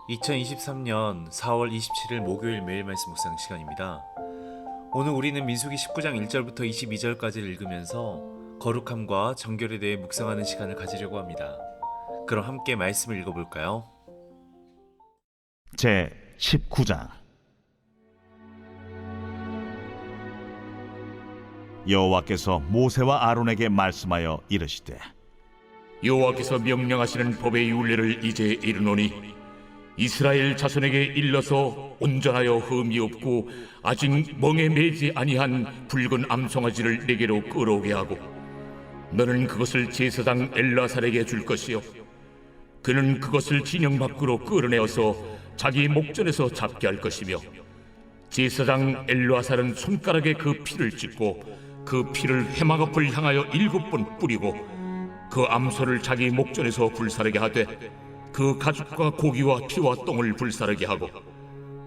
2023년 4월 27일 목요일 매일 말씀 묵상 시간입니다. 오늘 우리는 민수기 19장 1절부터 22절까지를 읽으면서 거룩함과 정결에 대해 묵상하는 시간을 가지려고 합니다. 그럼 함께 말씀을 읽어볼까요? 제 19장. 여호와께서 모세와 아론에게 말씀하여 이르시되, 여호와께서 명령하시는 법의 율례를 이제 이르노니 이스라엘 자손에게 일러서 온전하여 흠이 없고 아직 멍에 매지 아니한 붉은 암송아지를 내게로 끌어오게 하고 너는 그것을 제사장 엘라살에게 줄 것이요 그는 그것을 진영 밖으로 끌어내어서 자기 목전에서 잡게 할 것이며 제사장 엘라살은 손가락에 그 피를 찍고 그 피를 해막 앞을 향하여 7번 뿌리고 그 암소를 자기 목전에서 불사르게 하되 그 가죽과 고기와 피와 똥을 불사르게 하고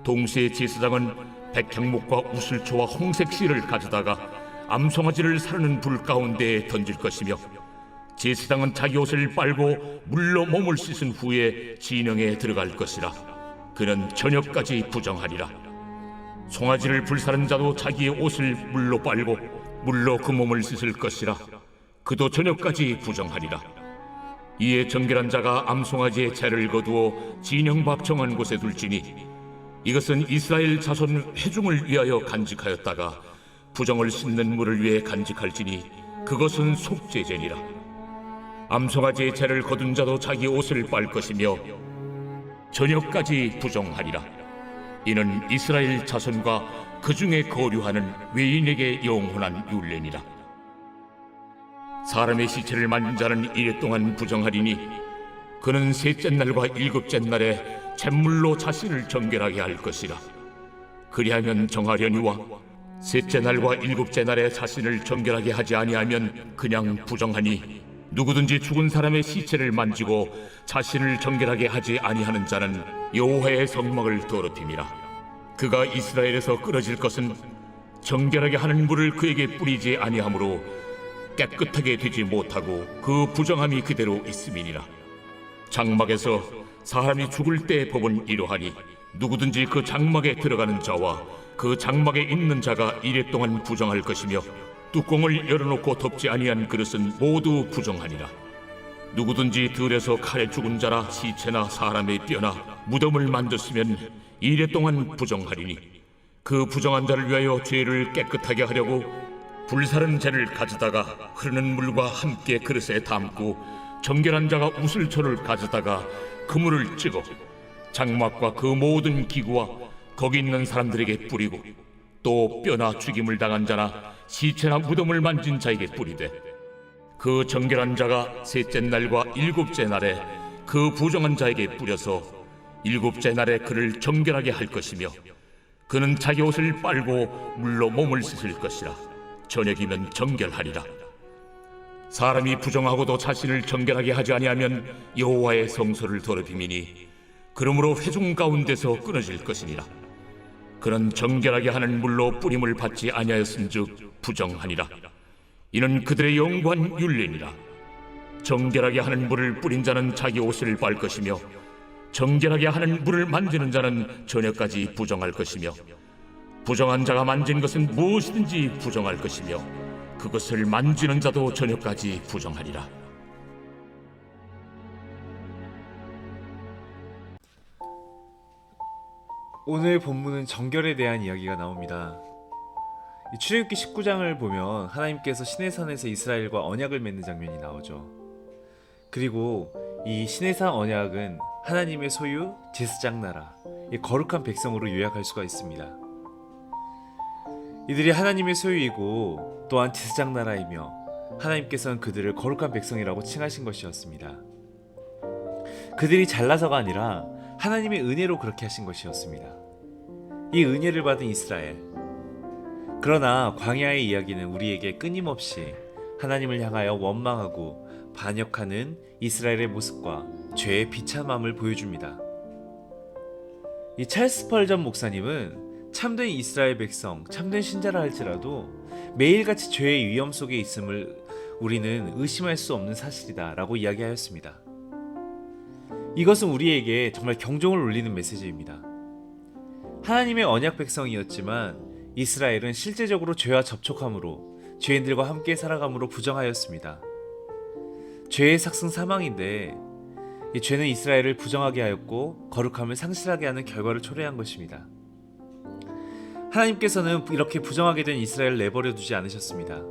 동시에 제사장은 백향목과 우슬초와 홍색 실을 가져다가 암송아지를 사르는 불 가운데에 던질 것이며 제사장은 자기 옷을 빨고 물로 몸을 씻은 후에 진영에 들어갈 것이라. 그는 저녁까지 부정하리라. 송아지를 불사른 자도 자기의 옷을 물로 빨고 물로 그 몸을 씻을 것이라. 그도 저녁까지 부정하리라. 이에 정결한 자가 암송아지의 채를 거두어 진영 밖 정한 곳에 둘지니 이것은 이스라엘 자손 회중을 위하여 간직하였다가 부정을 씻는 물을 위해 간직할지니 그것은 속죄제니라. 암송아지의 채를 거둔 자도 자기 옷을 빨 것이며 저녁까지 부정하리라. 이는 이스라엘 자손과 그 중에 거류하는 외인에게 영원한 율례니라. 사람의 시체를 만진 자는 이래 동안 부정하리니 그는 셋째 날과 일곱째 날에 잿물로 자신을 정결하게 할 것이라. 그리하면 정하려니와 셋째 날과 일곱째 날에 자신을 정결하게 하지 아니하면 그냥 부정하니 누구든지 죽은 사람의 시체를 만지고 자신을 정결하게 하지 아니하는 자는 여호와의 성막을 더럽힘이라. 그가 이스라엘에서 끊어질 것은 정결하게 하는 물을 그에게 뿌리지 아니하므로 깨끗하게 되지 못하고 그 부정함이 그대로 있음이니라. 장막에서 사람이 죽을 때의 법은 이러하니 누구든지 그 장막에 들어가는 자와 그 장막에 있는 자가 이래 동안 부정할 것이며 뚜껑을 열어놓고 덮지 아니한 그릇은 모두 부정하니라. 누구든지 들에서 칼에 죽은 자라 시체나 사람의 뼈나 무덤을 만졌으면 이래 동안 부정하리니 그 부정한 자를 위하여 죄를 깨끗하게 하려고 불사른 재를 가져다가 흐르는 물과 함께 그릇에 담고 정결한 자가 우슬초를 가져다가 그물을 찍어 장막과 그 모든 기구와 거기 있는 사람들에게 뿌리고 또 뼈나 죽임을 당한 자나 시체나 무덤을 만진 자에게 뿌리되 그 정결한 자가 셋째 날과 일곱째 날에 그 부정한 자에게 뿌려서 일곱째 날에 그를 정결하게 할 것이며 그는 자기 옷을 빨고 물로 몸을 씻을 것이라. 저녁이면 정결하리라. 사람이 부정하고도 자신을 정결하게 하지 아니하면 여호와의 성소를 더럽힘이니 그러므로 회중 가운데서 끊어질 것이니라. 그는 정결하게 하는 물로 뿌림을 받지 아니하였은즉 부정하니라. 이는 그들의 영구한 율례니라. 정결하게 하는 물을 뿌린 자는 자기 옷을 빨 것이며 정결하게 하는 물을 만지는 자는 저녁까지 부정할 것이며 부정한 자가 만진 것은 무엇이든지 부정할 것이며 그것을 만지는 자도 저녁까지 부정하리라. 오늘 본문은 정결에 대한 이야기가 나옵니다. 출애굽기 19장을 보면 하나님께서 시내산에서 이스라엘과 언약을 맺는 장면이 나오죠. 그리고 이 시내산 언약은 하나님의 소유, 제사장 나라, 이 거룩한 백성으로 요약할 수가 있습니다. 이들이 하나님의 소유이고 또한 제사장 나라이며 하나님께서는 그들을 거룩한 백성이라고 칭하신 것이었습니다. 그들이 잘나서가 아니라 하나님의 은혜로 그렇게 하신 것이었습니다. 이 은혜를 받은 이스라엘. 그러나 광야의 이야기는 우리에게 끊임없이 하나님을 향하여 원망하고 반역하는 이스라엘의 모습과 죄의 비참함을 보여줍니다. 이 찰스 스펄전 목사님은 참된 이스라엘 백성, 참된 신자라 할지라도 매일같이 죄의 위험 속에 있음을 우리는 의심할 수 없는 사실이다 라고 이야기하였습니다. 이것은 우리에게 정말 경종을 울리는 메시지입니다. 하나님의 언약 백성이었지만 이스라엘은 실제적으로 죄와 접촉함으로 죄인들과 함께 살아감으로 부정하였습니다. 죄의 삭슨 사망인데 이 죄는 이스라엘을 부정하게 하였고 거룩함을 상실하게 하는 결과를 초래한 것입니다. 하나님께서는 이렇게 부정하게 된 이스라엘을 내버려 두지 않으셨습니다.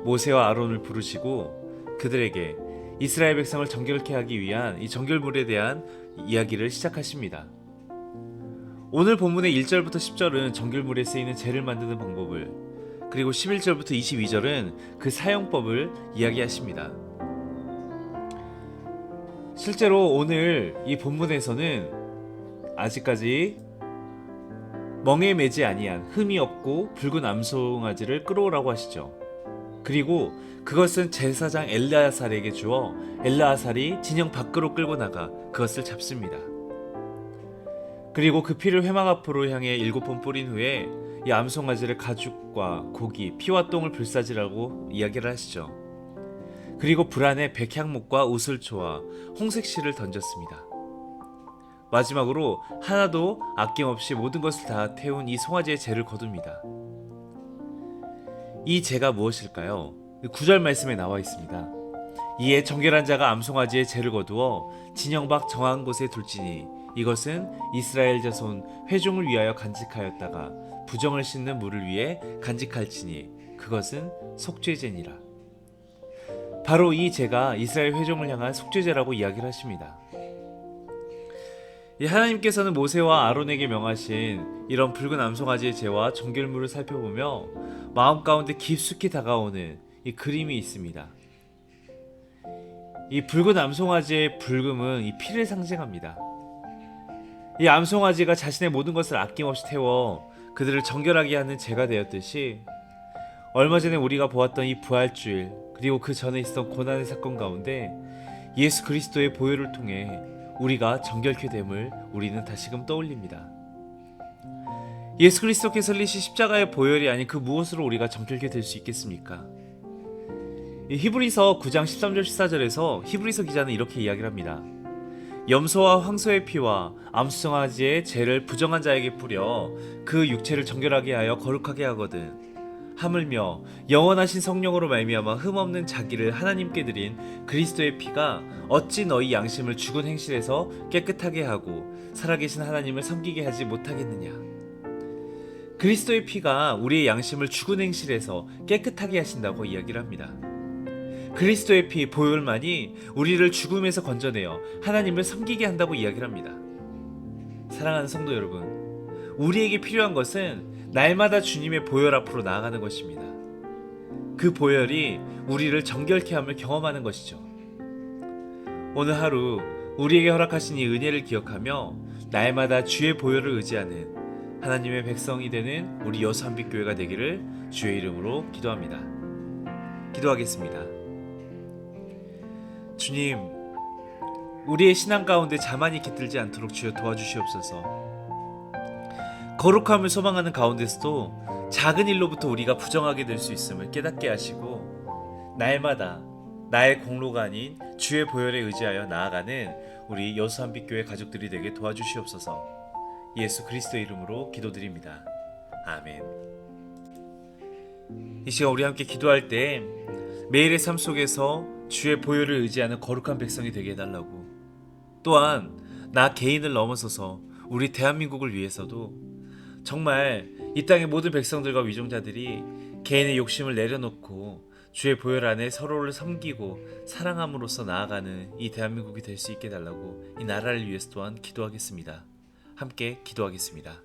모세와 아론을 부르시고 그들에게 이스라엘 백성을 정결케 하기 위한 이 정결물에 대한 이야기를 시작하십니다. 오늘 본문의 1절부터 10절은 정결물에 쓰이는 재를 만드는 방법을, 그리고 11절부터 22절은 그 사용법을 이야기하십니다. 실제로 오늘 이 본문에서는 아직까지 멍에 매지 아니한 흠이 없고 붉은 암송아지를 끌어오라고 하시죠. 그리고 그것은 제사장 엘르아살에게 주어 엘르아살이 진영 밖으로 끌고 나가 그것을 잡습니다. 그리고 그 피를 회막 앞으로 향해 7번 뿌린 후에 이 암송아지를 가죽과 고기, 피와 똥을 불사지라고 이야기를 하시죠. 그리고 불 안에 백향목과 우슬초와 홍색실을 던졌습니다. 마지막으로 하나도 아낌없이 모든 것을 다 태운 이 송아지의 재를 거둡니다. 이 재가 무엇일까요? 9절 말씀에 나와 있습니다. 이에 정결한 자가 암송아지의 재를 거두어 진영 밖 정한 곳에 둘지니 이것은 이스라엘 자손 회중을 위하여 간직하였다가 부정을 씻는 물을 위해 간직할지니 그것은 속죄제니라. 바로 이 제가 이스라엘 회중을 향한 속죄제라고 이야기를 하십니다. 하나님께서는 모세와 아론에게 명하신 이런 붉은 암송아지의 제와 정결물을 살펴보며 마음 가운데 깊숙이 다가오는 이 그림이 있습니다. 이 붉은 암송아지의 붉음은 이 피를 상징합니다. 이 암송아지가 자신의 모든 것을 아낌없이 태워 그들을 정결하게 하는 제가 되었듯이 얼마 전에 우리가 보았던 이 부활주일, 그리고 그 전에 있었던 고난의 사건 가운데 예수 그리스도의 보혈을 통해 우리가 정결케 됨을 우리는 다시금 떠올립니다. 예수 그리스도께서 흘리신 십자가의 보혈이 아닌 그 무엇으로 우리가 정결케 될 수 있겠습니까? 히브리서 9장 13절 14절에서 히브리서 기자는 이렇게 이야기를 합니다. 염소와 황소의 피와 암송아지의 죄를 부정한 자에게 뿌려 그 육체를 정결하게 하여 거룩하게 하거든. 하물며 영원하신 성령으로 말미암아 흠없는 자기를 하나님께 드린 그리스도의 피가 어찌 너희 양심을 죽은 행실에서 깨끗하게 하고 살아계신 하나님을 섬기게 하지 못하겠느냐. 그리스도의 피가 우리의 양심을 죽은 행실에서 깨끗하게 하신다고 이야기를 합니다. 그리스도의 피 보혈만이 우리를 죽음에서 건져내어 하나님을 섬기게 한다고 이야기를 합니다. 사랑하는 성도 여러분, 우리에게 필요한 것은 날마다 주님의 보혈 앞으로 나아가는 것입니다. 그 보혈이 우리를 정결케 함을 경험하는 것이죠. 오늘 하루 우리에게 허락하신 이 은혜를 기억하며 날마다 주의 보혈을 의지하는 하나님의 백성이 되는 우리 여수한빛교회가 되기를 주의 이름으로 기도합니다. 기도하겠습니다. 주님, 우리의 신앙 가운데 자만이 깃들지 않도록 주여 도와주시옵소서. 거룩함을 소망하는 가운데서도 작은 일로부터 우리가 부정하게 될 수 있음을 깨닫게 하시고 날마다 나의 공로가 아닌 주의 보혈에 의지하여 나아가는 우리 여수한빛교회 가족들이 되게 도와주시옵소서. 예수 그리스도 이름으로 기도드립니다. 아멘. 이 시간 우리 함께 기도할 때 매일의 삶 속에서 주의 보혈을 의지하는 거룩한 백성이 되게 해달라고, 또한 나 개인을 넘어서서 우리 대한민국을 위해서도 정말 이 땅의 모든 백성들과 위종자들이 개인의 욕심을 내려놓고 주의 보혈 안에 서로를 섬기고 사랑함으로써 나아가는 이 대한민국이 될 수 있게 해달라고 이 나라를 위해서 또한 기도하겠습니다. 함께 기도하겠습니다.